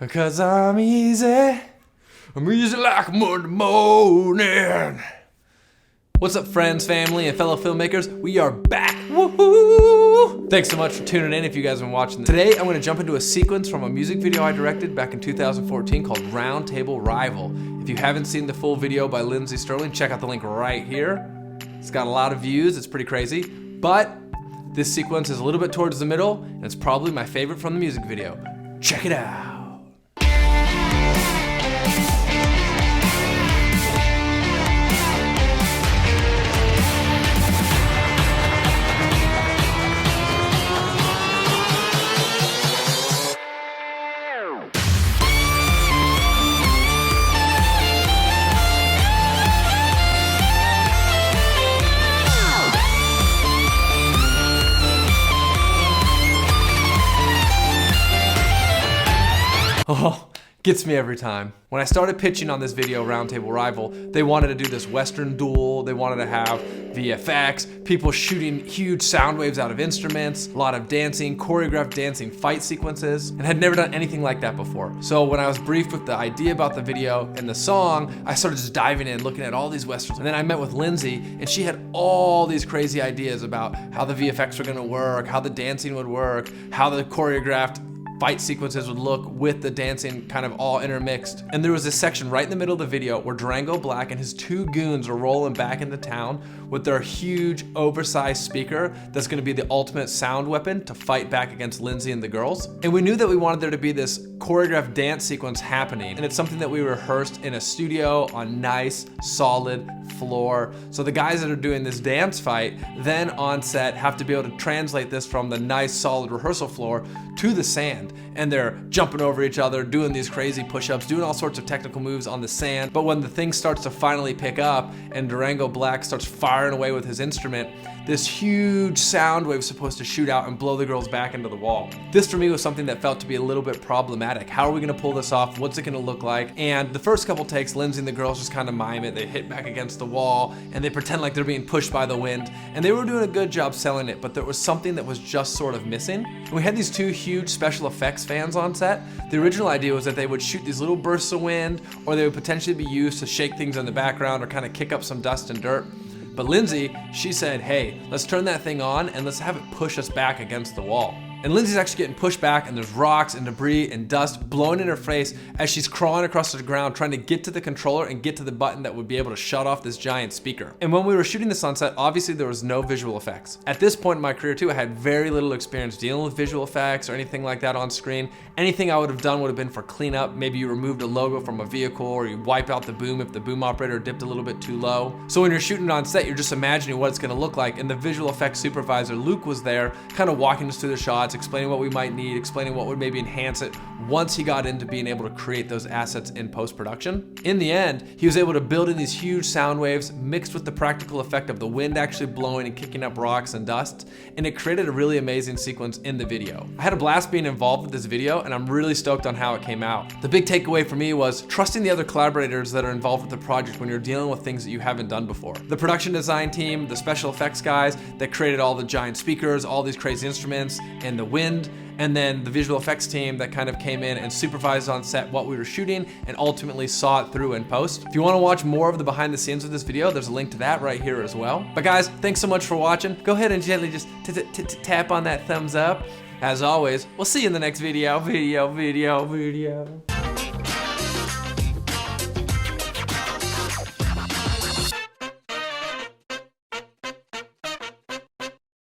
'Cause I'm easy. I'm easy like Monday morning. What's up, friends, family, and fellow filmmakers? We are back. Woohoo! Thanks so much for tuning in if you guys have been watching. Today, I'm going to jump into a sequence from a music video I directed back in 2014 called Roundtable Rival. If you haven't seen the full video by Lindsey Stirling, check out the link right here. It's got a lot of views. It's pretty crazy. But this sequence is a little bit towards the middle, and it's probably my favorite from the music video. Check it out. Oh, gets me every time. When I started pitching on this video, Roundtable Rival, they wanted to do this Western duel. They wanted to have VFX, people shooting huge sound waves out of instruments, a lot of dancing, choreographed dancing fight sequences, and had never done anything like that before. So when I was briefed with the idea about the video and the song, I started just diving in, looking at all these Westerns. And then I met with Lindsey, and she had all these crazy ideas about how the VFX were gonna work, how the dancing would work, how the choreographed fight sequences would look with the dancing kind of all intermixed. And there was this section right in the middle of the video where Durango Black and his two goons are rolling back into town with their huge oversized speaker that's gonna be the ultimate sound weapon to fight back against Lindsey and the girls. And we knew that we wanted there to be this choreographed dance sequence happening. And it's something that we rehearsed in a studio on nice, solid floor. So the guys that are doing this dance fight then on set have to be able to translate this from the nice, solid rehearsal floor to the sand. And they're jumping over each other, doing these crazy push-ups, doing all sorts of technical moves on the sand. But when the thing starts to finally pick up and Durango Black starts firing away with his instrument, this huge sound wave is supposed to shoot out and blow the girls back into the wall. This for me was something that felt to be a little bit problematic. How are we gonna pull this off? What's it gonna look like? And the first couple takes, Lindsey and the girls just kind of mime it. They hit back against the wall and they pretend like they're being pushed by the wind. And they were doing a good job selling it, but there was something that was just sort of missing. And we had these two huge special effects fans on set. The original idea was that they would shoot these little bursts of wind, or they would potentially be used to shake things in the background or kind of kick up some dust and dirt. But Lindsey, she said, hey, let's turn that thing on and let's have it push us back against the wall. And Lindsey's actually getting pushed back, and there's rocks and debris and dust blowing in her face as she's crawling across the ground trying to get to the controller and get to the button that would be able to shut off this giant speaker. And when we were shooting this on set, obviously there was no visual effects. At this point in my career too, I had very little experience dealing with visual effects or anything like that on screen. Anything I would have done would have been for cleanup. Maybe you removed a logo from a vehicle, or you wipe out the boom if the boom operator dipped a little bit too low. So when you're shooting it on set, you're just imagining what it's gonna look like, and the visual effects supervisor, Luke, was there kind of walking us through the shots, explaining what we might need, explaining what would maybe enhance it once he got into being able to create those assets in post-production. In the end, he was able to build in these huge sound waves mixed with the practical effect of the wind actually blowing and kicking up rocks and dust, and it created a really amazing sequence in the video. I had a blast being involved with this video, and I'm really stoked on how it came out. The big takeaway for me was trusting the other collaborators that are involved with the project when you're dealing with things that you haven't done before. The production design team, the special effects guys that created all the giant speakers, all these crazy instruments, and the wind, and then the visual effects team that kind of came in and supervised on set what we were shooting and ultimately saw it through in post. If you want to watch more of the behind the scenes of this video, there's a link to that right here as well. But guys, thanks so much for watching. Go ahead and gently just tap on that thumbs up. As always, we'll see you in the next video.